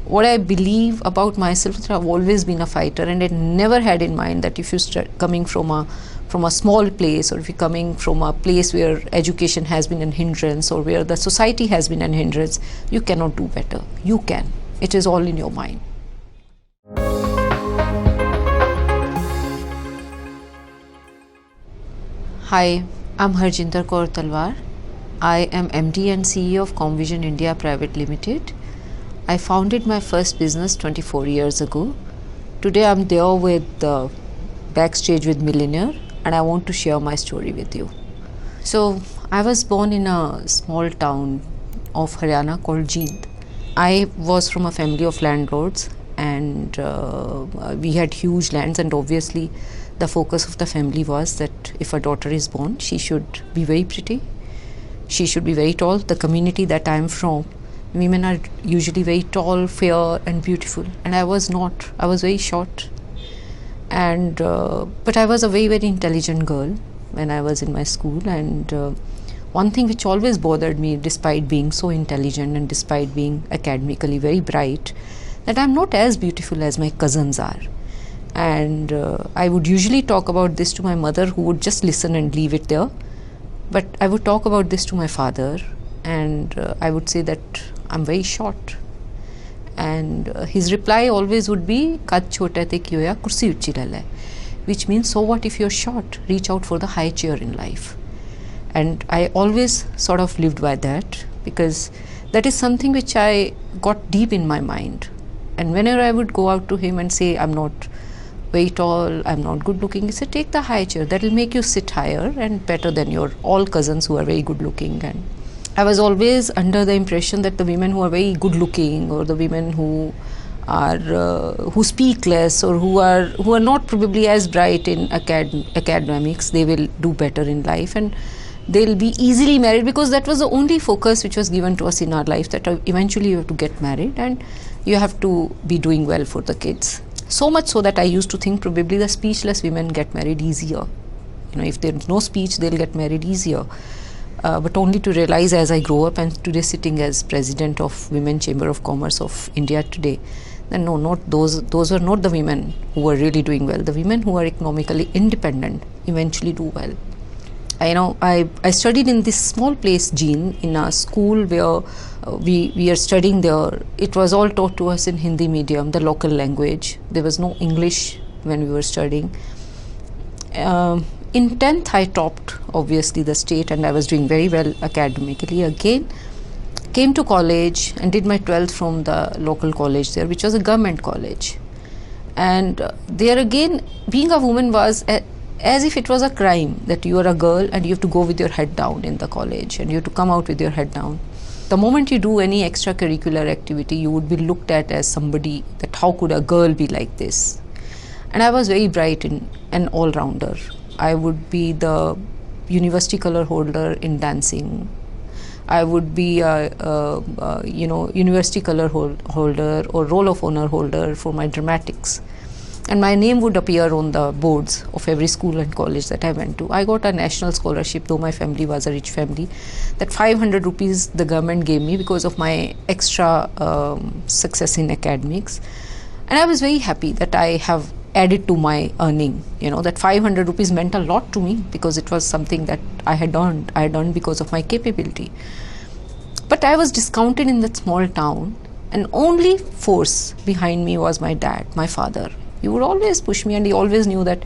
what I believe about myself is I've always been a fighter, and I never had in mind that if you start coming from a small place, or if you're coming from a place where education has been a hindrance, or where the society has been a hindrance, you cannot do better. You can. It is all in your mind. Hi, I'm Harjinder Kaur Talwar. I am MD and CEO of Comvision India Private Limited. I founded my first business 24 years ago. Today I'm there with Backstage with Millionaires, and I want to share my story with you. So I was born in a small town of Haryana called Jugaad. I was from a family of landlords, and we had huge lands, and obviously the focus of the family was that if a daughter is born, she should be very pretty, she should be very tall. The community that I am from, women are usually very tall, fair and beautiful, and I was not. I was very short, and but I was a very, very intelligent girl when I was in my school. And one thing which always bothered me, despite being so intelligent and despite being academically very bright, that I'm not as beautiful as my cousins are. And I would usually talk about this to my mother, who would just listen and leave it there. But I would talk about this to my father, and I would say that I'm very short. And his reply always would be, "Kad chota te kyo ya kursi uchi lala," which means, so what if you're short? Reach out for the high chair in life. And I always sort of lived by that, because that is something which I got deep in my mind. And whenever I would go out to him and say, I'm not very tall, I'm not good looking, he said, take the high chair, that will make you sit higher and better than your all cousins who are very good looking. And I was always under the impression that the women who are very good looking, or the women who are who speak less, or who are not probably as bright in academics, they will do better in life, and they'll be easily married, because that was the only focus which was given to us in our life, that eventually you have to get married and you have to be doing well for the kids. So much so that I used to think probably the speechless women get married easier. If there's no speech, they'll get married easier. But only to realize as I grow up, and today sitting as president of Women Chamber of Commerce of India today, then no, not those are not the women who are really doing well. The women who are economically independent eventually do well. I studied in this small place, Jean, in a school where we are studying there. It was all taught to us in Hindi medium, the local language. There was no English when we were studying. In 10th, I topped, obviously, the state, and I was doing very well academically again. Came to college and did my 12th from the local college there, which was a government college. And there again, being a woman was as if it was a crime, that you are a girl and you have to go with your head down in the college, and you have to come out with your head down. The moment you do any extracurricular activity, you would be looked at as somebody, that how could a girl be like this? And I was very bright in an all-rounder. I would be the university color holder in dancing. I would be a university color holder or roll of honor holder for my dramatics. And my name would appear on the boards of every school and college that I went to. I got a national scholarship, though my family was a rich family. That 500 rupees the government gave me because of my extra success in academics. And I was very happy that I have added to my earning. That 500 rupees meant a lot to me, because it was something that I had earned. I had earned because of my capability. But I was discounted in that small town, and only force behind me was my dad, my father. He would always push me, and he always knew that,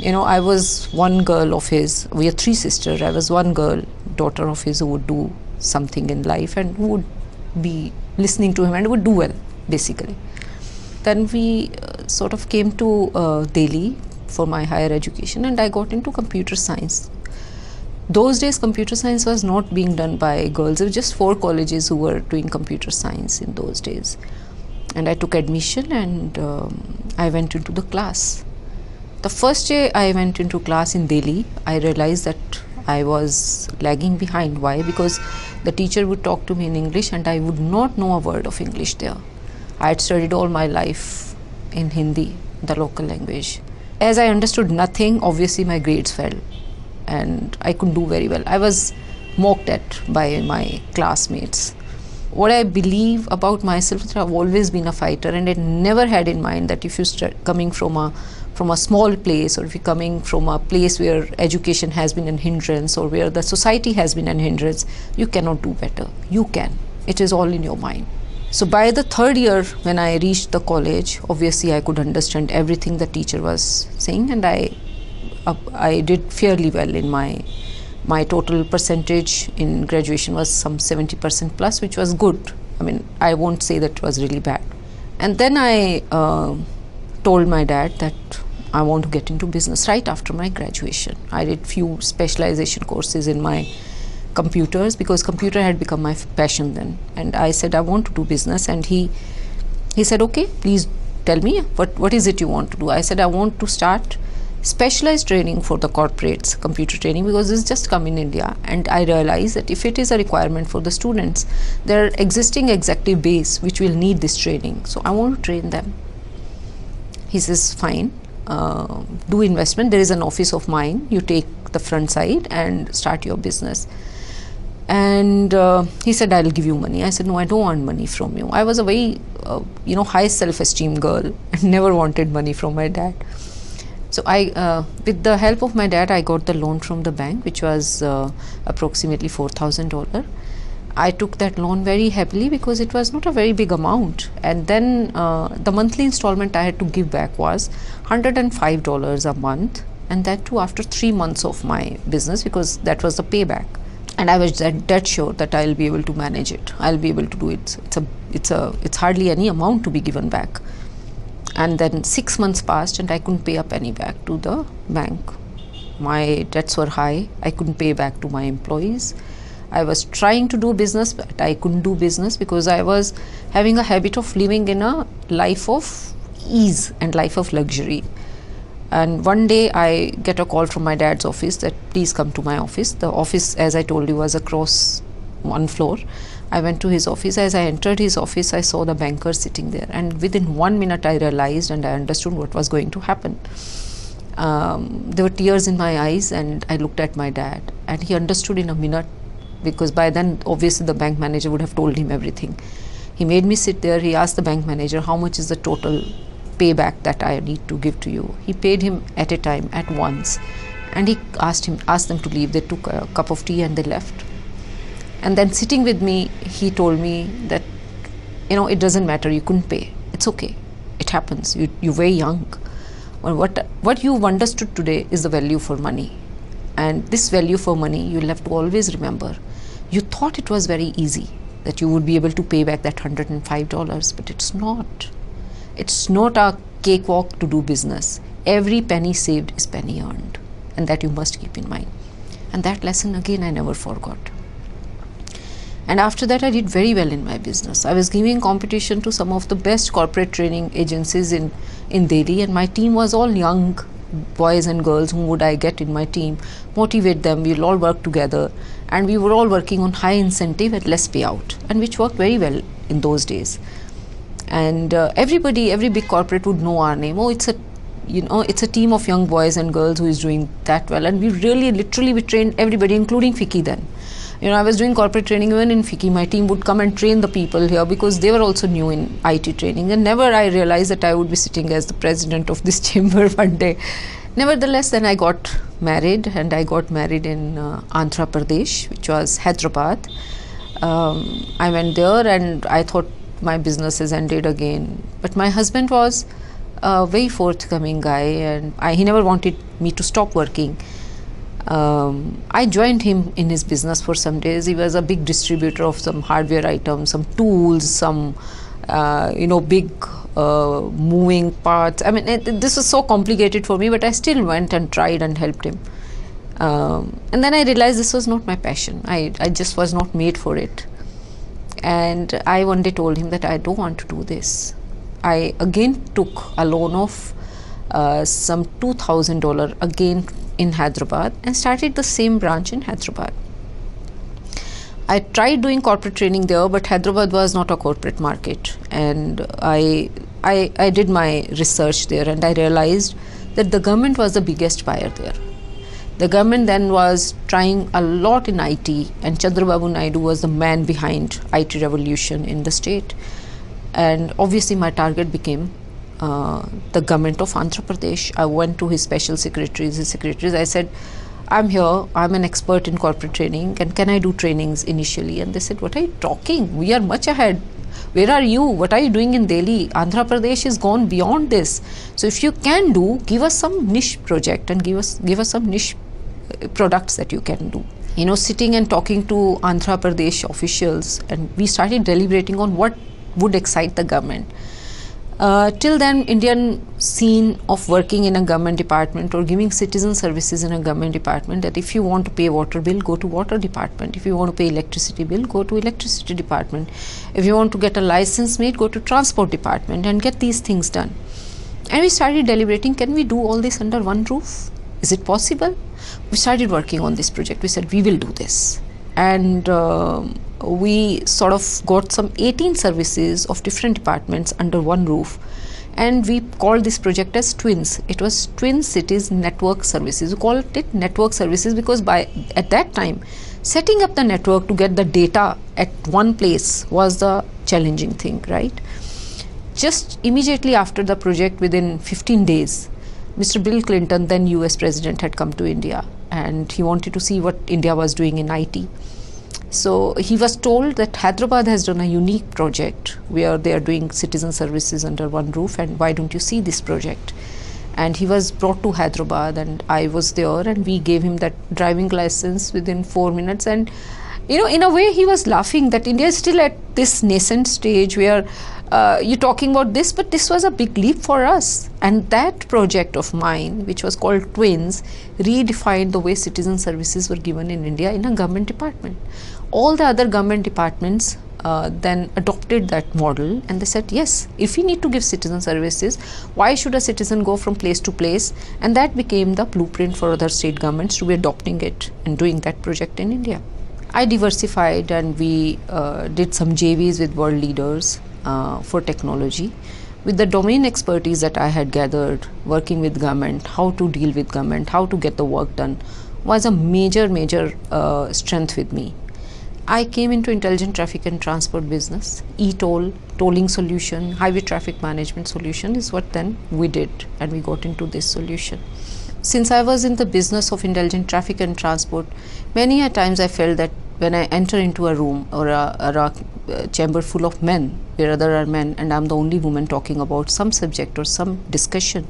I was one girl of his. We are three sisters. I was one girl, daughter of his, who would do something in life and who would be listening to him and would do well, basically. Then we sort of came to Delhi for my higher education, and I got into computer science. Those days, computer science was not being done by girls. There were just 4 colleges who were doing computer science in those days. And I took admission, and I went into the class. The first day I went into class in Delhi, I realized that I was lagging behind. Why? Because the teacher would talk to me in English, and I would not know a word of English there. I had studied all my life in Hindi, the local language. As I understood nothing, obviously my grades fell, and I couldn't do very well. I was mocked at by my classmates. what I believe about myself is I've always been a fighter, and I never had in mind that if you start coming from a small place, or if you're coming from a place where education has been an hindrance, or where the society has been an hindrance, you cannot do better. You can. It is all in your mind. So by the third year, when I reached the college, obviously I could understand everything the teacher was saying, and I did fairly well in my total percentage in graduation was some 70% plus, which was good. I mean, I won't say that it was really bad. And then I told my dad that I want to get into business right after my graduation. I did few specialization courses in my computers, because computer had become my passion then. And I said, I want to do business. And he said, okay, please tell me, what is it you want to do? I said, I want to start specialized training for the corporates, computer training, because this just come in India, and I realized that if it is a requirement for the students, there are existing executive base which will need this training, so I want to train them. He says, fine, do investment. There is an office of mine, you take the front side and start your business. And he said, I'll give you money. I said, no, I don't want money from you. I was a very high self-esteem girl and never wanted money from my dad. So I, with the help of my dad, I got the loan from the bank, which was approximately $4,000. I took that loan very happily because it was not a very big amount. And then the monthly installment I had to give back was $105 a month, and that too after 3 months of my business, because that was the payback. And I was dead sure that I'll be able to manage it. I'll be able to do it. It's hardly any amount to be given back. And then 6 months passed and I couldn't pay a penny back to the bank. My debts were high. I couldn't pay back to my employees. I was trying to do business, but I couldn't do business because I was having a habit of living in a life of ease and life of luxury. And one day I get a call from my dad's office that please come to my office. The office, as I told you, was across one floor. I went to his office. As I entered his office, I saw the banker sitting there. And within 1 minute, I realized and I understood what was going to happen. There were tears in my eyes, and I looked at my dad. And he understood in a minute, because by then, obviously, the bank manager would have told him everything. He made me sit there. He asked the bank manager, how much is the total payback that I need to give to you? He paid him at a time, at once. And he asked them to leave. They took a cup of tea and they left. And then sitting with me, he told me that, it doesn't matter, you couldn't pay. It's okay. It happens. You're very young. Well, what you've understood today is the value for money. And this value for money, you'll have to always remember. You thought it was very easy, that you would be able to pay back that $105, but it's not. It's not a cakewalk to do business. Every penny saved is penny earned. And that you must keep in mind. And that lesson, again, I never forgot. And after that, I did very well in my business. I was giving competition to some of the best corporate training agencies in Delhi, and my team was all young boys and girls. Whom would I get in my team? Motivate them. We'll all work together. And we were all working on high incentive at less payout, and which worked very well in those days. And every big corporate would know our name. Oh, it's a team of young boys and girls who is doing that well. And we really, literally, we trained everybody, including FICCI then. I was doing corporate training even in FICCI. My team would come and train the people here because they were also new in IT training. And never I realized that I would be sitting as the president of this chamber one day. Nevertheless, then I got married, and I got married in Andhra Pradesh, which was Hyderabad. I went there and I thought my business has ended again. But my husband was a very forthcoming guy, and he never wanted me to stop working. I joined him in his business for some days. He was a big distributor of some hardware items, some tools, some big moving parts. I mean, this was so complicated for me, but I still went and tried and helped him. And then I realized this was not my passion. I just was not made for it. And I one day told him that I don't want to do this. I again took a loan of some $2,000 again in Hyderabad and started the same branch in Hyderabad. I tried doing corporate training there, but Hyderabad was not a corporate market. And I did my research there, and I realized that the government was the biggest buyer there. The government then was trying a lot in IT, and Chandrababu Naidu was the man behind IT revolution in the state. And obviously my target became the government of Andhra Pradesh. I went to his special secretaries, I said, I'm here, I'm an expert in corporate training, and can I do trainings initially? And they said, what are you talking? We are much ahead. Where are you? What are you doing in Delhi? Andhra Pradesh is gone beyond this. So if you can do, give us some niche project and give us some niche products that you can do. You know, sitting and talking to Andhra Pradesh officials, and we started deliberating on what would excite the government. Till then, Indian scene of working in a government department or giving citizen services in a government department, that if you want to pay water bill, go to water department. If you want to pay electricity bill, go to electricity department. If you want to get a license made, go to transport department and get these things done. And we started deliberating, can we do all this under one roof? Is it possible? We started working on this project. We said, we will do this. And we sort of got some 18 services of different departments under one roof, and we called this project as Twins. It was Twin Cities Network Services. We called it Network Services because at that time, setting up the network to get the data at one place was the challenging thing, right? Just immediately after the project, within 15 days, Mr. Bill Clinton, then US President, had come to India, and he wanted to see what India was doing in IT. So he was told that Hyderabad has done a unique project where they are doing citizen services under one roof, and why don't you see this project? And he was brought to Hyderabad, and I was there, and we gave him that driving license within 4 minutes. And you know, in a way he was laughing that India is still at this nascent stage where you're talking about this, but this was a big leap for us. And that project of mine, which was called Twins, redefined the way citizen services were given in India in a government department. All the other government departments then adopted that model, and they said, yes, if we need to give citizen services, why should a citizen go from place to place? And that became the blueprint for other state governments to be adopting it and doing that project in India. I diversified, and we did some JVs with world leaders for technology. With the domain expertise that I had gathered working with government, how to deal with government, how to get the work done was a major strength with me. I came into intelligent traffic and transport business. E-toll, tolling solution, highway traffic management solution is what then we did, and we got into this solution. Since I was in the business of intelligent traffic and transport, many a times I felt that when I enter into a room or a chamber full of men, where there are men and I'm the only woman talking about some subject or some discussion,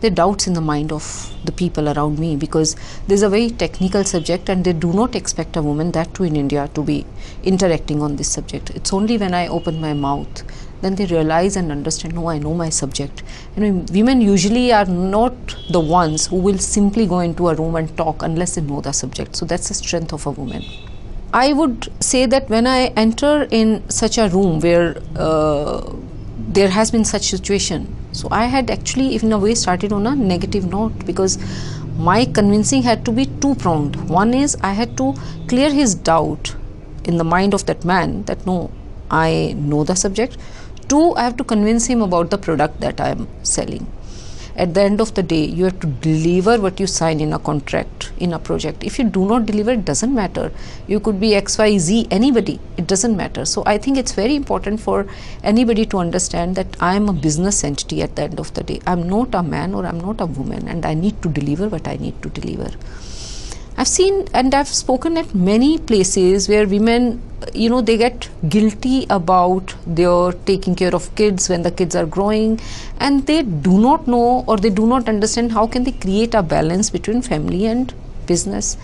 there are doubts in the mind of the people around me, because there's a very technical subject and they do not expect a woman, that too in India, to be interacting on this subject. It's only when I open my mouth, then they realize and understand, no, I know my subject. Women usually are not the ones who will simply go into a room and talk unless they know the subject. So that's the strength of a woman. I would say that when I enter in such a room where there has been such situation, so I had actually in a way started on a negative note, because my convincing had to be two-pronged. One is I had to clear his doubt in the mind of that man that no, I know the subject. Two, I have to convince him about the product that I am selling. At the end of the day, you have to deliver what you sign in a contract, in a project. If you do not deliver, it doesn't matter. You could be XYZ, anybody, it doesn't matter. So I think it's very important for anybody to understand that I am a business entity at the end of the day. I'm not a man or I'm not a woman, and I need to deliver what I need to deliver. I've seen and I've spoken at many places where women, they get guilty about their taking care of kids when the kids are growing, and they do not know or they do not understand how can they create a balance between family and business.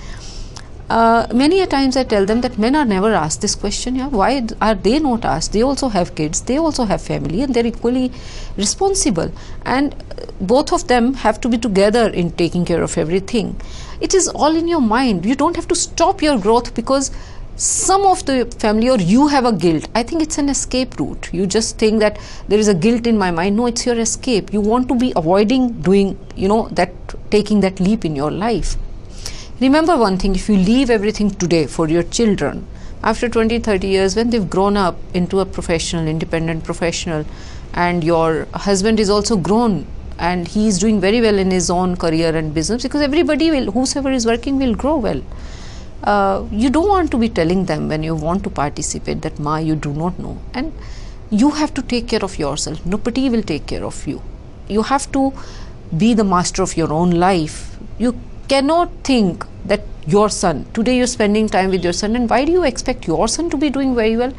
Many a times I tell them that men are never asked this question. Yeah, why are they not asked? They also have kids, they also have family, and they're equally responsible, and both of them have to be together in taking care of everything. It is all in your mind. You don't have to stop your growth because some of the family or you have a guilt. I think it's an escape route. You just think that there is a guilt in my mind. No, it's your escape. You want to be avoiding doing, taking that leap in your life. Remember one thing, if you leave everything today for your children, after 20-30 years, when they've grown up into a professional, independent professional, and your husband is also grown and he is doing very well in his own career and business, because everybody will, whosoever is working will grow well. You don't want to be telling them when you want to participate that ma, you do not know, and you have to take care of yourself. Nobody will take care of you. You have to be the master of your own life. You cannot think that your son, today you're spending time with your son, and why do you expect your son to be doing very well?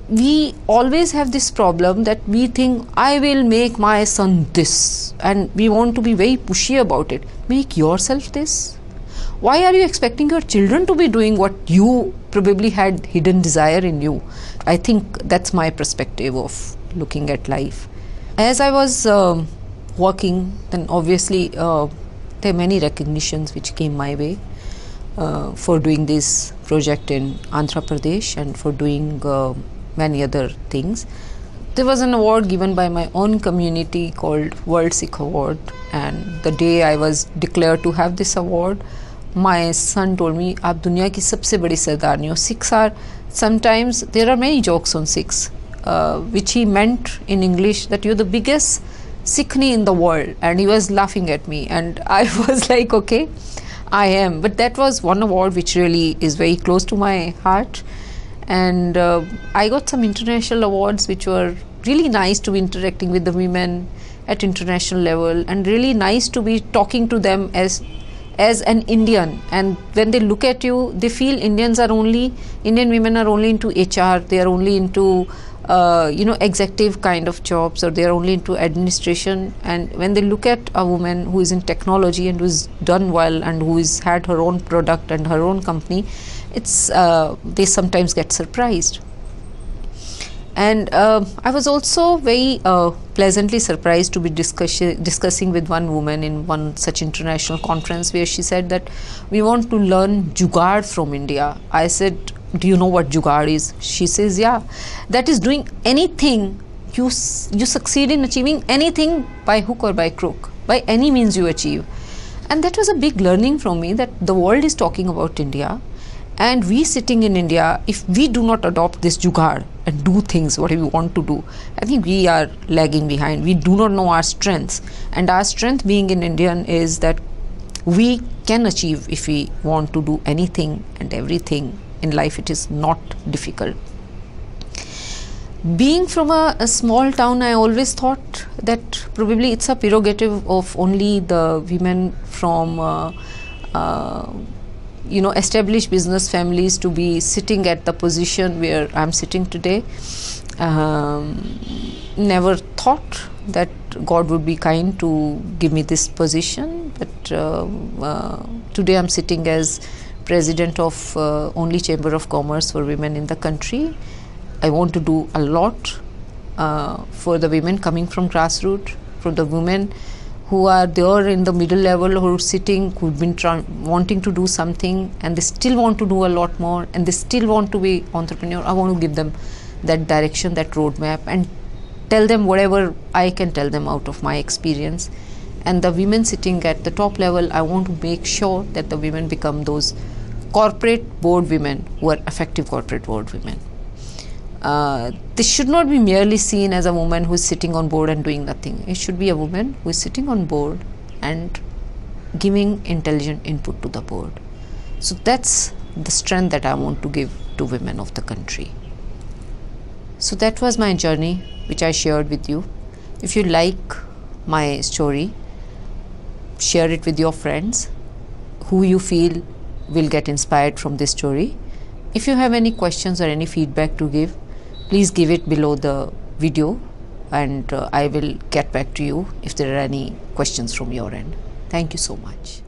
We always have this problem that we think, I will make my son this, and we want to be very pushy about it. Make yourself this. Why are you expecting your children to be doing what you probably had hidden desire in you? I think that's my perspective of looking at life. As I was working, then obviously there are many recognitions which came my way for doing this project in Andhra Pradesh and for doing many other things. There was an award given by my own community called World Sikh Award, and the day I was declared to have this award, my son told me, "Aap duniya ki sabse badi sardarni ho." Sikhs are, sometimes there are many jokes on Sikhs, which he meant in English that you're the biggest Sikhni in the world, and he was laughing at me, and I was like, okay, I am. But that was one award which really is very close to my heart, and I got some international awards which were really nice to be interacting with the women at international level, and really nice to be talking to them as an Indian, and when they look at you, they feel Indian women are only into HR, they are only into executive kind of jobs, or they are only into administration. And when they look at a woman who is in technology and who is done well and who has had her own product and her own company, it's they sometimes get surprised. And I was also very pleasantly surprised to be discussing with one woman in one such international conference, where she said that we want to learn Jugaad from India. I said, do you know what Jugaad is? She says, yeah, that is doing anything. You succeed in achieving anything by hook or by crook, by any means you achieve. And that was a big learning from me, that the world is talking about India, and we sitting in India, if we do not adopt this Jugaad and do things what we want to do, I think we are lagging behind. We do not know our strengths, and our strength being in Indian is that we can achieve if we want to do anything and everything in life. It is not difficult. Being from a small town, I always thought that probably it's a prerogative of only the women from established business families to be sitting at the position where I'm sitting today. Never thought that God would be kind to give me this position, but today I'm sitting as president of only Chamber of Commerce for women in the country. I want to do a lot for the women coming from grassroots, for the women who are there in the middle level, who are sitting, who've been wanting to do something, and they still want to do a lot more, and they still want to be entrepreneur. I want to give them that direction, that roadmap, and tell them whatever I can tell them out of my experience. And the women sitting at the top level, I want to make sure that the women become those corporate board women who are effective corporate board women. This should not be merely seen as a woman who is sitting on board and doing nothing. It should be a woman who is sitting on board and giving intelligent input to the board. So that's the strength that I want to give to women of the country. So that was my journey, which I shared with you. If you like my story, share it with your friends who you feel will get inspired from this story. If you have any questions or any feedback to give, please give it below the video, and I will get back to you if there are any questions from your end. Thank you so much.